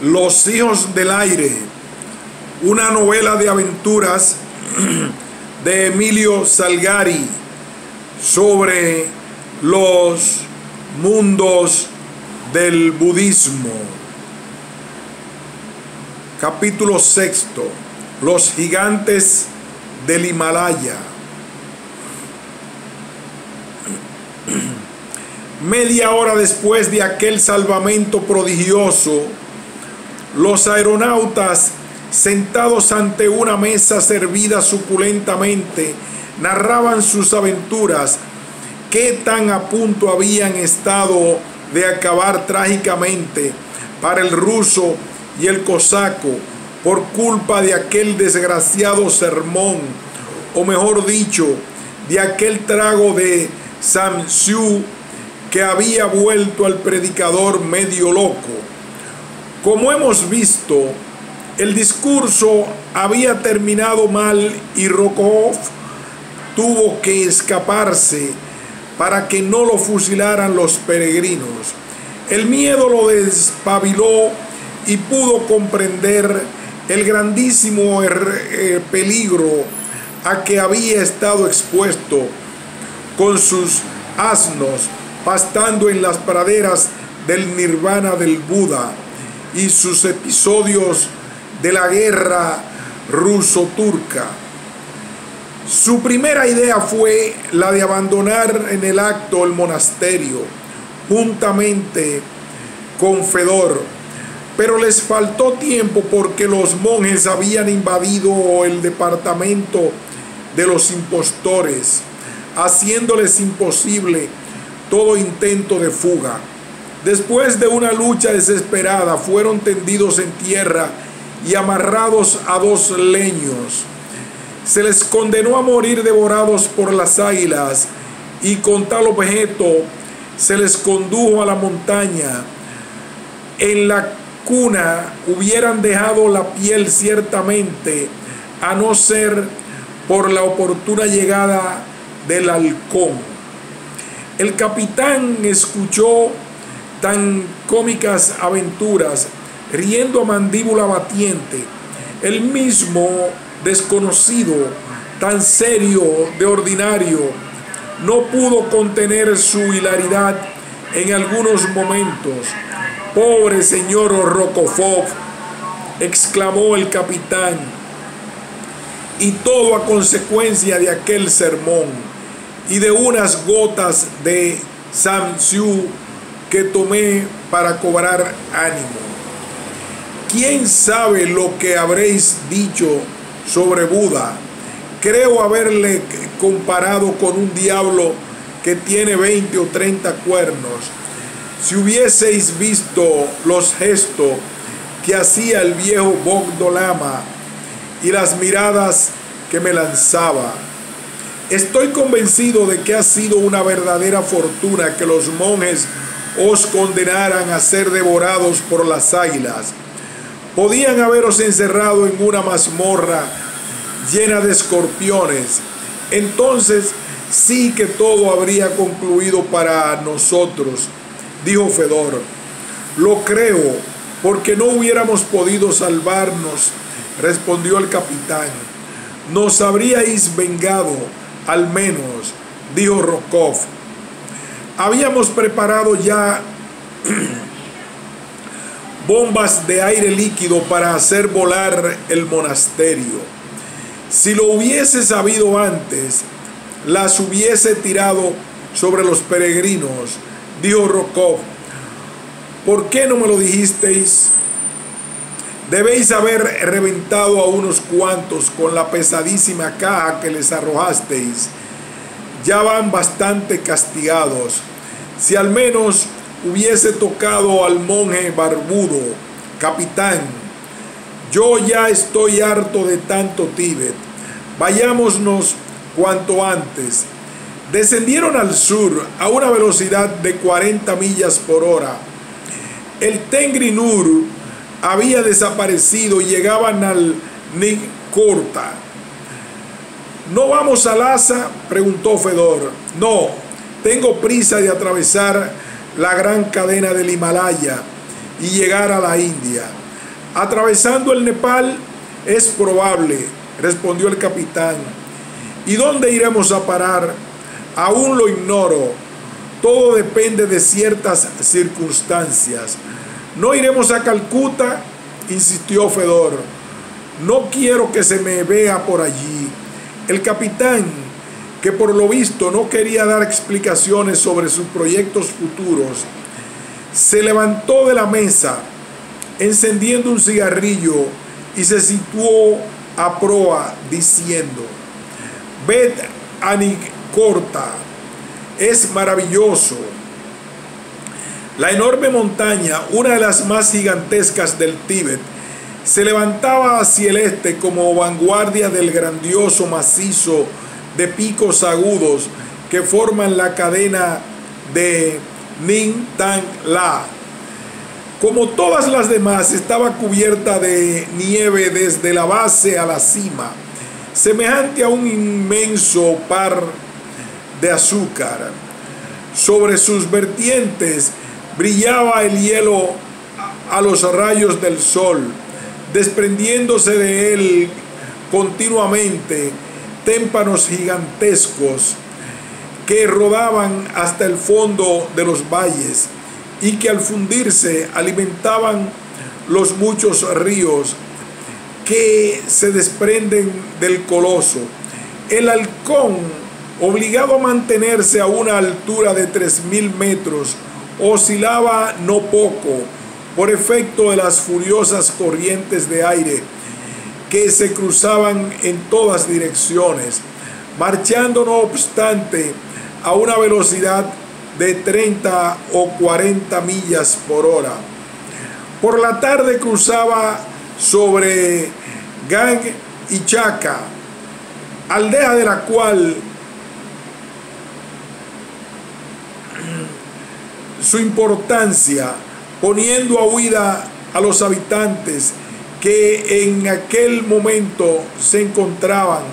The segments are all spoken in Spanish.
Los hijos del aire, una novela de aventuras de Emilio Salgari sobre los mundos del budismo. Capítulo sexto: los gigantes del Himalaya. Media hora después de aquel salvamento prodigioso, los aeronautas, sentados ante una mesa servida suculentamente, narraban sus aventuras, qué tan a punto habían estado de acabar trágicamente para el ruso y el cosaco por culpa de aquel desgraciado sermón, o mejor dicho, de aquel trago de samsiu que había vuelto al predicador medio loco. Como hemos visto, el discurso había terminado mal y Rokov tuvo que escaparse para que no lo fusilaran los peregrinos. El miedo lo despabiló y pudo comprender el grandísimo peligro a que había estado expuesto con sus asnos pastando en las praderas del nirvana del Buda y sus episodios de la guerra ruso-turca. Su primera idea fue la de abandonar en el acto el monasterio, juntamente con Fedor, pero les faltó tiempo porque los monjes habían invadido el departamento de los impostores, haciéndoles imposible todo intento de fuga. Después de una lucha desesperada, fueron tendidos en tierra y amarrados a 2 leños. Se les condenó a morir devorados por las águilas, y con tal objeto se les condujo a la montaña. En la cuna hubieran dejado la piel ciertamente, a no ser por la oportuna llegada del halcón. El capitán escuchó tan cómicas aventuras, riendo a mandíbula batiente. El mismo desconocido, tan serio de ordinario, no pudo contener su hilaridad en algunos momentos. «Pobre señor Rokov», exclamó el capitán, «y todo a consecuencia de aquel sermón y de unas gotas de samsiu que tomé para cobrar ánimo. ¿Quién sabe lo que habréis dicho sobre Buda? Creo haberle comparado con un diablo que tiene 20 o 30 cuernos. Si hubieseis visto los gestos que hacía el viejo Bogdolama y las miradas que me lanzaba. Estoy convencido de que ha sido una verdadera fortuna que los monjes os condenaran a ser devorados por las águilas. Podían haberos encerrado en una mazmorra llena de escorpiones. Entonces sí que todo habría concluido para nosotros», dijo Fedor. «Lo creo, porque no hubiéramos podido salvarnos», respondió el capitán. «Nos habríais vengado, al menos», dijo Rokov. «Habíamos preparado ya bombas de aire líquido para hacer volar el monasterio. Si lo hubiese sabido antes, las hubiese tirado sobre los peregrinos», dijo Rokov. «¿Por qué no me lo dijisteis? Debéis haber reventado a unos cuantos con la pesadísima caja que les arrojasteis. Ya van bastante castigados. Si al menos hubiese tocado al monje barbudo, capitán. Yo ya estoy harto de tanto Tíbet. Vayámonos cuanto antes». Descendieron al sur a una velocidad de 40 millas por hora. El Tengri Nur había desaparecido y llegaban al Nikorta. «¿No vamos a Lhasa?», preguntó Fedor. «No, tengo prisa de atravesar la gran cadena del Himalaya y llegar a la India. Atravesando el Nepal es probable, respondió el capitán. ¿Y dónde iremos a parar? Aún lo ignoro. Todo depende de ciertas circunstancias. ¿No iremos a Calcuta?, insistió Fedor. No quiero que se me vea por allí. El capitán, que por lo visto no quería dar explicaciones sobre sus proyectos futuros, se levantó de la mesa, encendiendo un cigarrillo, y se situó a proa diciendo: ved a Nicorta, es maravilloso. La enorme montaña, una de las más gigantescas del Tíbet, se levantaba hacia el este como vanguardia del grandioso macizo de picos agudos que forman la cadena de Ningtang La. Como todas las demás, estaba cubierta de nieve desde la base a la cima, semejante a un inmenso par de azúcar. Sobre sus vertientes brillaba el hielo a los rayos del sol, desprendiéndose de él continuamente témpanos gigantescos que rodaban hasta el fondo de los valles y que al fundirse alimentaban los muchos ríos que se desprenden del coloso. El halcón, obligado a mantenerse a una altura de 3000 metros, oscilaba no poco por efecto de las furiosas corrientes de aire que se cruzaban en todas direcciones, marchando no obstante a una velocidad de 30 o 40 millas por hora. Por la tarde cruzaba sobre Gang y Chaca, aldea de la cual su importancia, poniendo a huida a los habitantes que en aquel momento se encontraban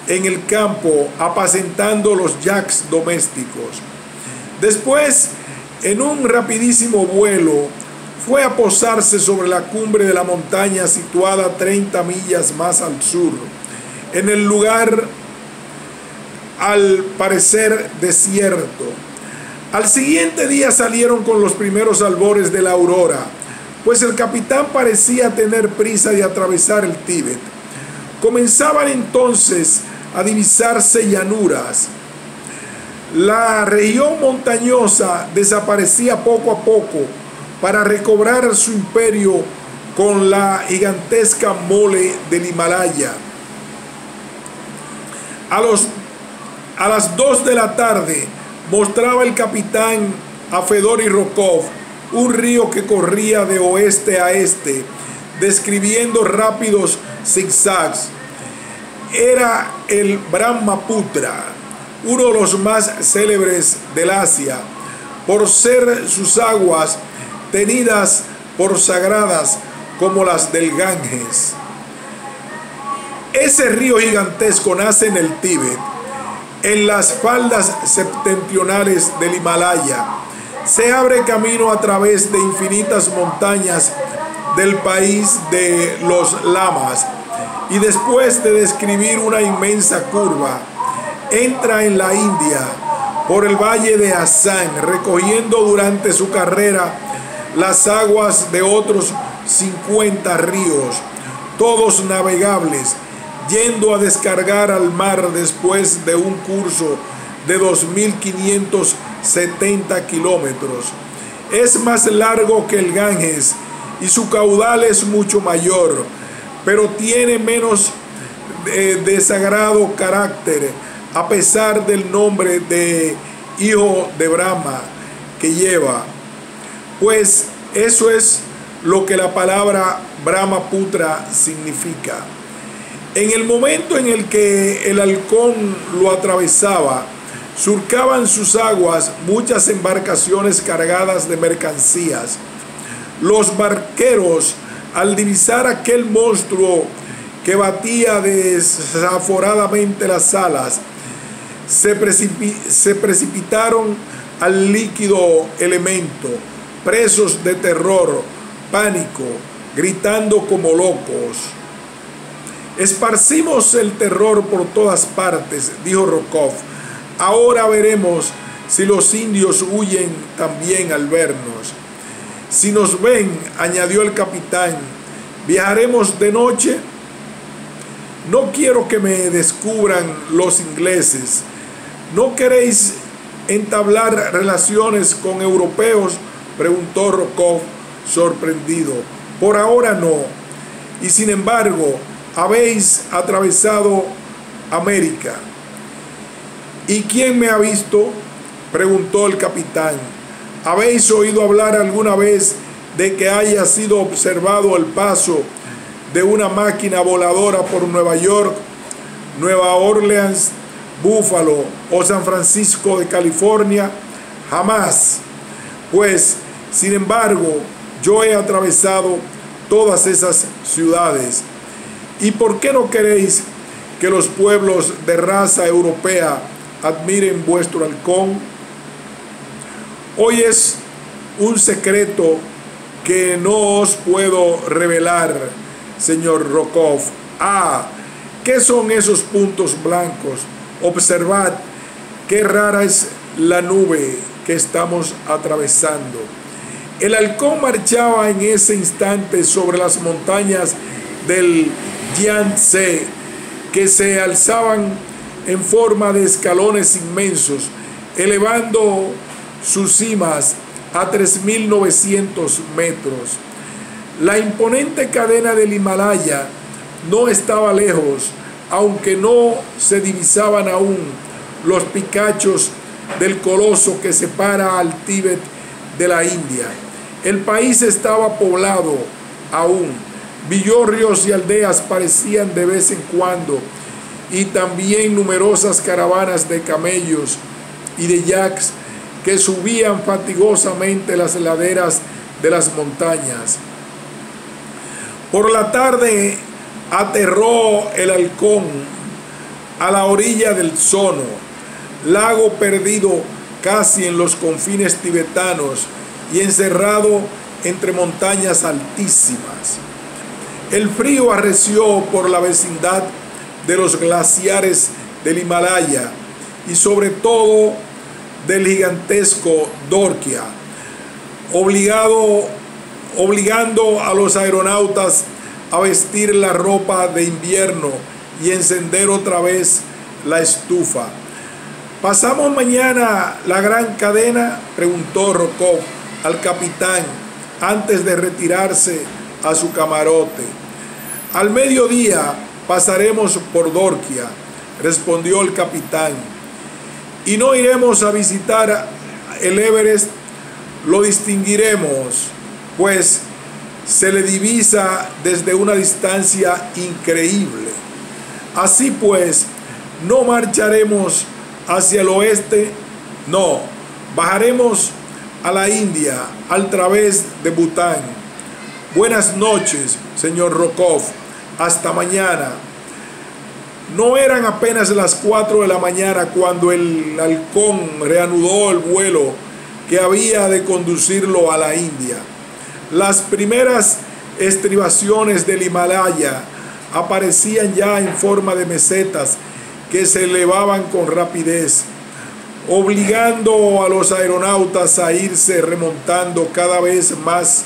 en el campo apacentando los yaks domésticos. Después, en un rapidísimo vuelo, fue a posarse sobre la cumbre de la montaña situada 30 millas más al sur, en el lugar al parecer desierto. Al siguiente día salieron con los primeros albores de la aurora, pues el capitán parecía tener prisa de atravesar el Tíbet. Comenzaban entonces a divisarse llanuras. La región montañosa desaparecía poco a poco para recobrar su imperio con la gigantesca mole del Himalaya. A las 2 de la tarde mostraba el capitán a Fedor y Rokov un río que corría de oeste a este, describiendo rápidos zigzags. Era el Brahmaputra, uno de los más célebres del Asia, por ser sus aguas tenidas por sagradas como las del Ganges. Ese río gigantesco nace en el Tíbet, en las faldas septentrionales del Himalaya. Se abre camino a través de infinitas montañas del país de los lamas y después de describir una inmensa curva, entra en la India por el valle de Assam, recogiendo durante su carrera las aguas de otros 50 ríos, todos navegables, yendo a descargar al mar después de un curso de 2.570 kilómetros. Es más largo que el Ganges y su caudal es mucho mayor, pero tiene menos desagrado carácter, a pesar del nombre de hijo de Brahma que lleva, pues eso es lo que la palabra Brahmaputra significa. En el momento en el que el halcón lo atravesaba, surcaban sus aguas muchas embarcaciones cargadas de mercancías. Los barqueros, al divisar aquel monstruo que batía desaforadamente las alas, se precipitaron al líquido elemento, presos de terror, pánico gritando como locos. Esparcimos el terror por todas partes, dijo Rokov. Ahora veremos si los indios huyen también al vernos. Si nos ven, añadió el capitán, ¿viajaremos de noche? No quiero que me descubran los ingleses. ¿No queréis entablar relaciones con europeos?, preguntó Rokov, sorprendido. Por ahora no. Y sin embargo, habéis atravesado América. ¿Y quién me ha visto?, preguntó el capitán. ¿Habéis oído hablar alguna vez de que haya sido observado el paso de una máquina voladora por Nueva York, Nueva Orleans, Búfalo o San Francisco de California? Jamás. Pues, sin embargo, yo he atravesado todas esas ciudades. ¿Y por qué no queréis que los pueblos de raza europea admiren vuestro halcón? Hoy es un secreto que no os puedo revelar, señor Rokov. ¿Qué son esos puntos blancos? Observad qué rara es la nube que estamos atravesando. El halcón marchaba en ese instante sobre las montañas del Yangtze, que se alzaban en forma de escalones inmensos, elevando sus cimas a 3.900 metros. La imponente cadena del Himalaya no estaba lejos, aunque no se divisaban aún los picachos del coloso que separa al Tíbet de la India. El país estaba poblado aún. Villorrios y aldeas parecían de vez en cuando, y también numerosas caravanas de camellos y de yaks que subían fatigosamente las laderas de las montañas. Por la tarde aterró el halcón a la orilla del Sono, lago perdido casi en los confines tibetanos y encerrado entre montañas altísimas. El frío arreció por la vecindad de los glaciares del Himalaya y sobre todo del gigantesco Dorkia, obligando a los aeronautas a vestir la ropa de invierno y encender otra vez la estufa. ¿Pasamos mañana la gran cadena?, preguntó Rokov al capitán antes de retirarse a su camarote. Al mediodía pasaremos por Dorkia, respondió el capitán. ¿Y no iremos a visitar el Everest? Lo distinguiremos, pues se le divisa desde una distancia increíble. Así pues, no marcharemos hacia el oeste, no, bajaremos a la India al través de Bután. Buenas noches, señor Rokov, hasta mañana. No eran apenas las 4 de la mañana cuando el halcón reanudó el vuelo que había de conducirlo a la India. Las primeras estribaciones del Himalaya aparecían ya en forma de mesetas que se elevaban con rapidez, obligando a los aeronautas a irse remontando cada vez más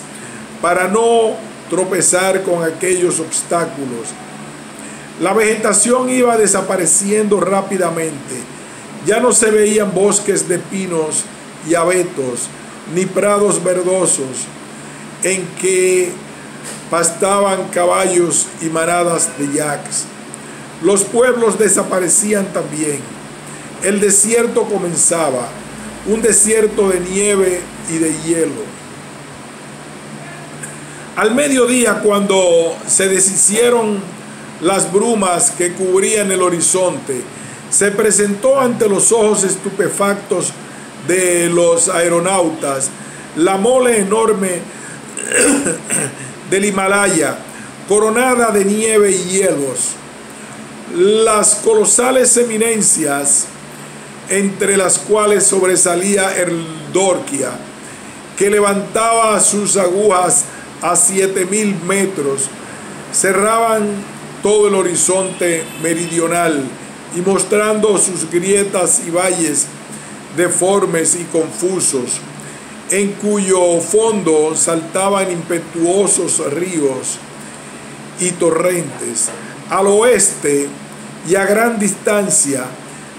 para no tropezar con aquellos obstáculos. La vegetación iba desapareciendo rápidamente. Ya no se veían bosques de pinos y abetos, ni prados verdosos en que pastaban caballos y manadas de yaks. Los pueblos desaparecían también. El desierto comenzaba, un desierto de nieve y de hielo. Al mediodía, cuando se deshicieron las brumas que cubrían el horizonte, se presentó ante los ojos estupefactos de los aeronautas la mole enorme del Himalaya, coronada de nieve y hielos. Las colosales eminencias, entre las cuales sobresalía el Dorkia, que levantaba sus agujas a 7.000 metros cerraban todo el horizonte meridional y mostrando sus grietas y valles deformes y confusos, en cuyo fondo saltaban impetuosos ríos y torrentes. Al oeste y a gran distancia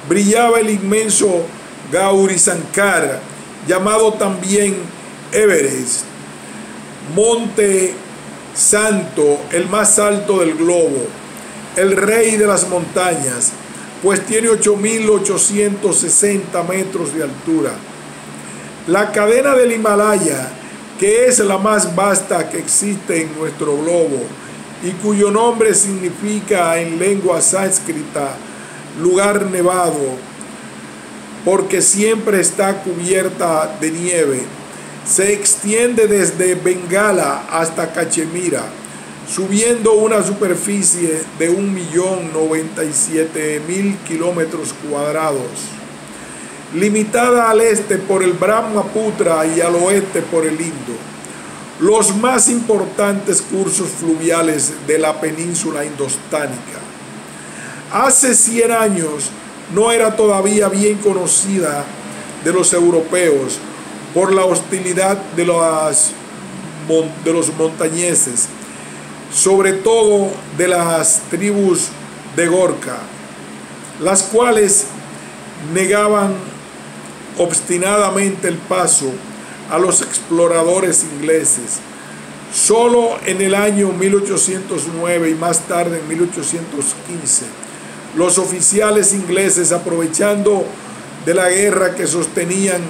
brillaba el inmenso Gaurisankar, llamado también Everest, monte santo, el más alto del globo, el rey de las montañas, pues tiene 8.860 metros de altura. La cadena del Himalaya, que es la más vasta que existe en nuestro globo y cuyo nombre significa en lengua sánscrita lugar nevado, porque siempre está cubierta de nieve, se extiende desde Bengala hasta Cachemira, subiendo una superficie de 1.097.000 kilómetros cuadrados, limitada al este por el Brahmaputra y al oeste por el Indo, los más importantes cursos fluviales de la península indostánica. Hace 100 años no era todavía bien conocida de los europeos por la hostilidad de los montañeses, sobre todo de las tribus de Gorka, las cuales negaban obstinadamente el paso a los exploradores ingleses. Solo en el año 1809 y más tarde en 1815, los oficiales ingleses, aprovechando de la guerra que sostenían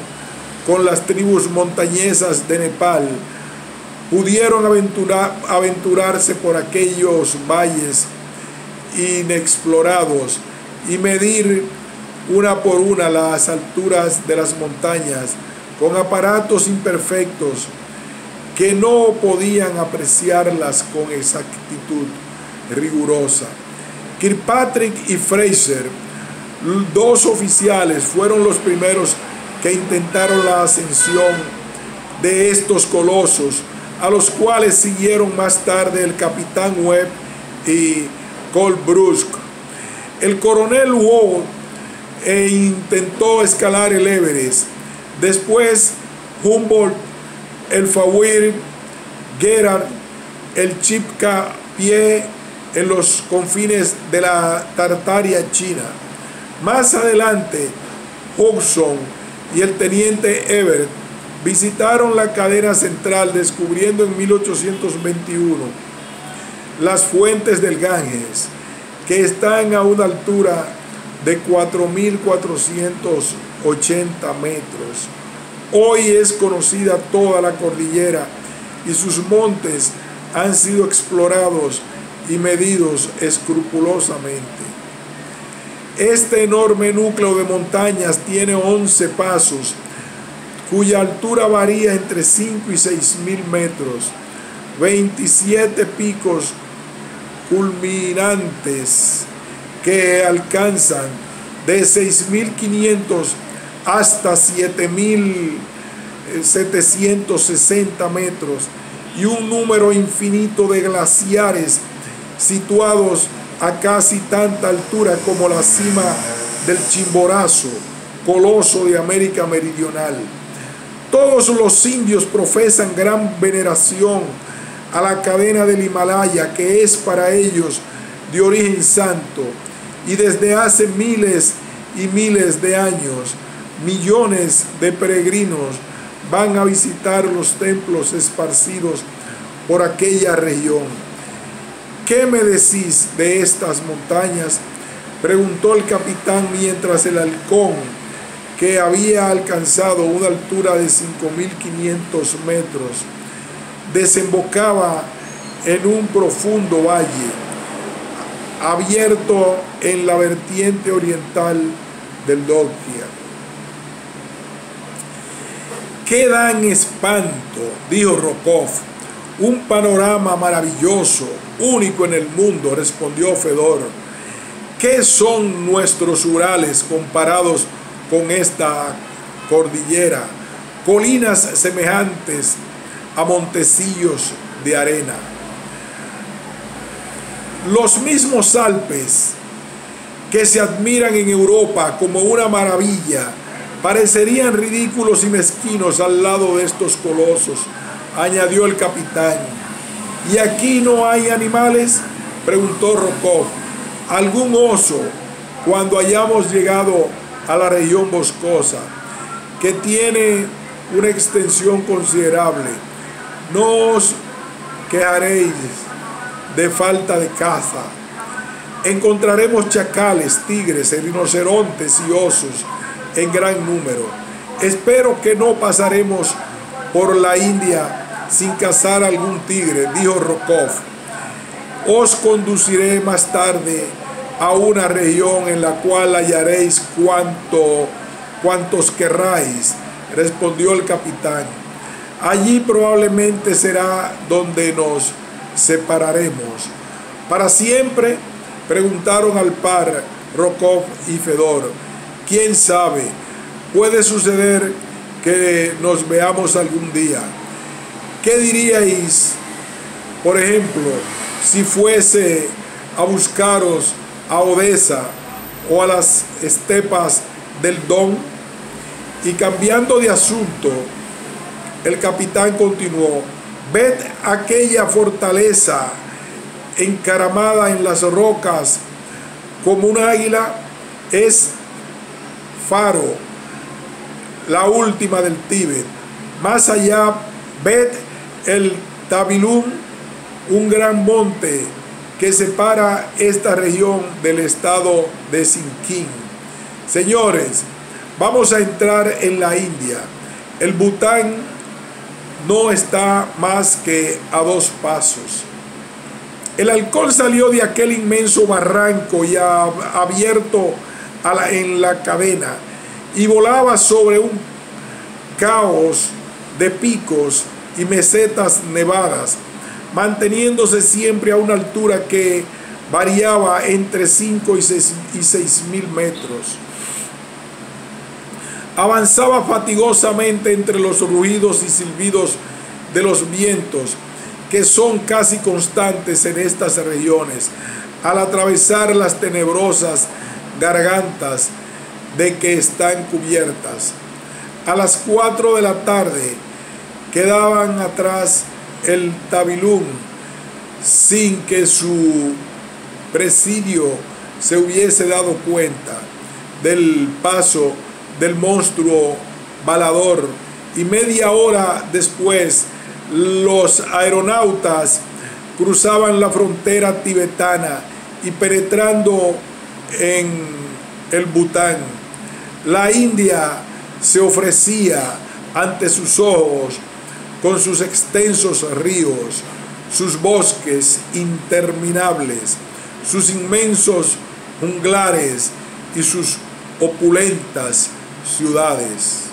con las tribus montañesas de Nepal, pudieron aventurarse por aquellos valles inexplorados y medir una por una las alturas de las montañas con aparatos imperfectos que no podían apreciarlas con exactitud rigurosa. Kirkpatrick y Fraser, dos oficiales, fueron los primeros que intentaron la ascensión de estos colosos, a los cuales siguieron más tarde el capitán Webb y Colbrusque. El coronel Wood intentó escalar el Everest. Después Humboldt, el Fauir, Gerard, el Chipka Pie en los confines de la Tartaria china. Más adelante, Hudson y el teniente Everett visitaron la cadena central, descubriendo en 1821 las fuentes del Ganges, que están a una altura de 4.480 metros. Hoy es conocida toda la cordillera y sus montes han sido explorados y medidos escrupulosamente. Este enorme núcleo de montañas tiene 11 pasos, cuya altura varía entre 5 y 6.000 metros, 27 picos culminantes que alcanzan de 6.500 hasta 7.760 metros, y un número infinito de glaciares situados a casi tanta altura como la cima del Chimborazo, coloso de América Meridional. Todos los indios profesan gran veneración a la cadena del Himalaya, que es para ellos de origen santo, y desde hace miles y miles de años millones de peregrinos van a visitar los templos esparcidos por aquella región. ¿Qué me decís de estas montañas?, preguntó el capitán mientras el halcón, que había alcanzado una altura de 5.500 metros, desembocaba en un profundo valle abierto en la vertiente oriental del Dokya. ¡Qué dan espanto!, dijo Rokov. Un panorama maravilloso, único en el mundo, respondió Fedor. ¿Qué son nuestros Urales comparados con esta cordillera? Colinas semejantes a montecillos de arena. Los mismos Alpes que se admiran en Europa como una maravilla parecerían ridículos y mezquinos al lado de estos colosos, añadió el capitán. ¿Y aquí no hay animales?, preguntó Rokov. Algún oso cuando hayamos llegado a la región boscosa, que tiene una extensión considerable. No os quejaréis de falta de caza. Encontraremos chacales, tigres, rinocerontes y osos en gran número. Espero que no pasaremos por la India sin cazar algún tigre, dijo Rokov. Os conduciré más tarde a una región en la cual hallaréis cuantos querráis, respondió el capitán. Allí probablemente será donde nos separaremos. ¿Para siempre?, preguntaron al par Rokov y Fedor. ¿Quién sabe? Puede suceder que nos veamos algún día. ¿Qué diríais, por ejemplo, si fuese a buscaros a Odessa o a las estepas del Don? Y cambiando de asunto, el capitán continuó: ved aquella fortaleza encaramada en las rocas como un águila. Es Faro, la última del Tíbet. Más allá, ved el Tabilum, un gran monte que separa esta región del estado de Sikkim. Señores, vamos a entrar en la India. El Bután no está más que a 2 pasos. El halcón salió de aquel inmenso barranco ya abierto en la cadena y volaba sobre un caos de picos y mesetas nevadas, manteniéndose siempre a una altura que variaba entre 5 y 6.000 metros. Avanzaba fatigosamente entre los rugidos y silbidos de los vientos, que son casi constantes en estas regiones, al atravesar las tenebrosas gargantas de que están cubiertas. A las 4 de la tarde quedaban atrás el Tabilum, sin que su presidio se hubiese dado cuenta del paso del monstruo balador, y media hora después los aeronautas cruzaban la frontera tibetana y penetrando en el Bután. La India se ofrecía ante sus ojos con sus extensos ríos, sus bosques interminables, sus inmensos junglares y sus opulentas ciudades.